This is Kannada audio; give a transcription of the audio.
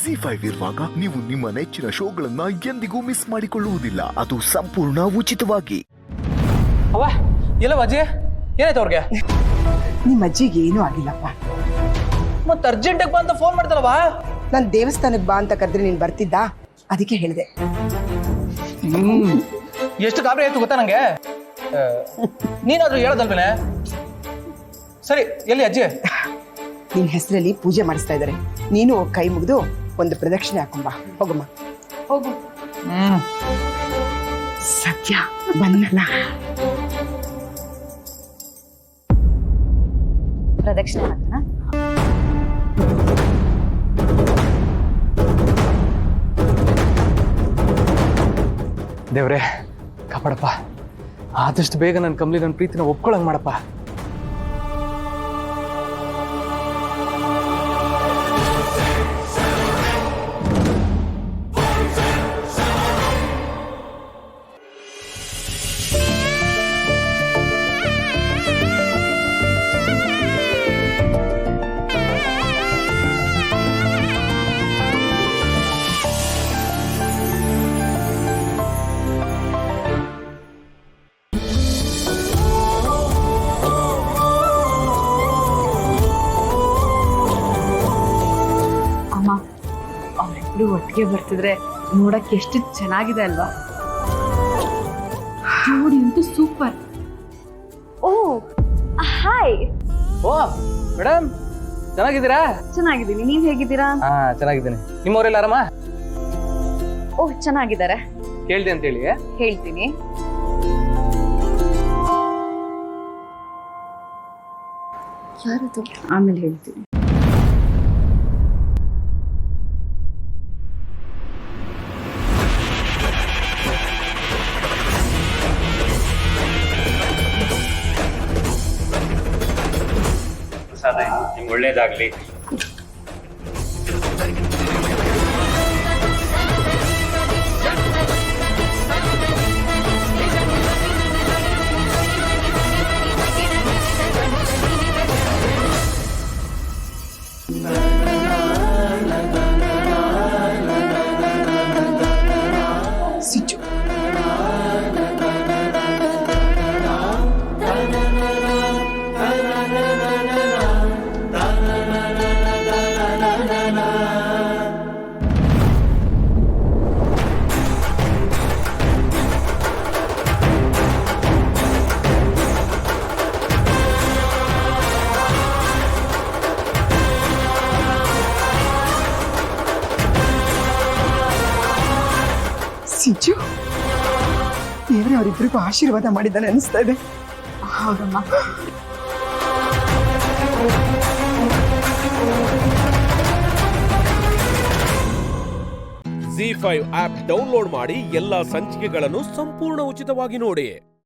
ZEE5 ಇರುವಾಗ ನೀವು ನಿಮ್ಮ ನೆಚ್ಚಿನ ಶೋಗಳನ್ನ ಎಂದಿಗೂ ಮಿಸ್ ಮಾಡಿಕೊಳ್ಳುವುದಿಲ್ಲ. ಅದು ಸಂಪೂರ್ಣ ಉಚಿತವಾಗಿ. ಅವ್ವ ಎಲ್ಲ ಅಜ್ಜಿ ಏನಾಯ್ತು ಅವ್ರಿಗೆ? ನಿಮ್ಮ ಅಜ್ಜಿಗೆ ಏನೂ ಆಗಿಲ್ಲಪ್ಪ. ಮತ್ತೆ ಅರ್ಜೆಂಟಾಗಿ ಬಾ ಅಂತ ಫೋನ್ ಮಾಡ್ತಾರವ. ನಾನು ದೇವಸ್ಥಾನಕ್ಕೆ ಬಾ ಅಂತ ಕರೆದ್ರೆ ನೀನು ಬರ್ತಿದ್ದ, ಅದಕ್ಕೆ ಹೇಳಿದೆ. ಎಷ್ಟು ಗಾಬರಿ ಆಯ್ತು ಗೊತ್ತಾ ನಂಗೆ. ನೀನಾದ್ರೂ ಹೇಳೋದಲ್ವೇನೆ. ಸರಿ ಎಲ್ಲಿ ಅಜ್ಜಿ? ನಿನ್ನ ಹೆಸರಲ್ಲಿ ಪೂಜೆ ಮಾಡಿಸ್ತಾ ಇದ್ದಾರೆ. ನೀನು ಕೈ ಮುಗಿದು ಒಂದು ಪ್ರದಕ್ಷಿಣೆ ಹಾಕೊಂಬ. ಹೋಗಮ್ಮ ಹೋಗು. ಸತ್ಯ ಬಂದಲ್ಲ. ಪ್ರದಕ್ಷಿಣೆ ಹಾಕೋಣ. ದೇವ್ರೆ ಕಾಪಾಡಪ್ಪ. ಆದಷ್ಟು ಬೇಗ ನನ್ನ ಕಮ್ಲಿ ನನ್ನ ಪ್ರೀತಿನ ಒಪ್ಕೊಳಂಗ್ ಮಾಡಪ್ಪ. ಅವರಿಬ್ರು ಒಟ್ಟಿಗೆ ಬರ್ತಿದ್ರೆ ನೋಡಕ್ಕೆ ಎಷ್ಟು ಚೆನ್ನಾಗಿದೆ ಅಲ್ವಾ? ಜೋಡಿ ಅಂತೂ ಸೂಪರ್. ಓ ಹಾಯ್. ಓ ಮೇಡಮ್ ಚೆನ್ನಾಗಿದ್ದೀರಾ? ಚೆನ್ನಾಗಿದ್ದೀನಿ, ನೀವ್ ಹೇಗಿದ್ದೀರಾ? ಹಾ ಚೆನ್ನಾಗಿದ್ದೀನಿ. ನಿಮ್ಮವರೆಲ್ಲ ಆರಾಮ? ಓಹ್ ಚೆನ್ನಾಗಿದ್ದಾರೆ. ಕೇಳ್ದೆ ಅಂತ ಹೇಳಿ ಹೇಳ್ತೀನಿ. ಯಾರದು? ಆಮೇಲೆ ಹೇಳ್ತೀನಿ. ನಿಮ್ಗೆ ಒಳ್ಳೇದಾಗ್ಲಿ. ಸಿಚ್ಚು ಸಿಚ್ಚು ದೇವರೇ ಅವರಿಬ್ಬರಿಗೂ ಆಶೀರ್ವಾದ ಮಾಡಿದ್ದಾನೆ ಅನಿಸ್ತಾ ಇದೆ. ಹೌದಮ್ಮ. ZEE5 ಆಪ್ ಡೌನ್ಲೋಡ್ ಮಾಡಿ ಎಲ್ಲಾ ಸಂಚಿಕೆಗಳನ್ನು ಸಂಪೂರ್ಣ ಉಚಿತವಾಗಿ ನೋಡಿ.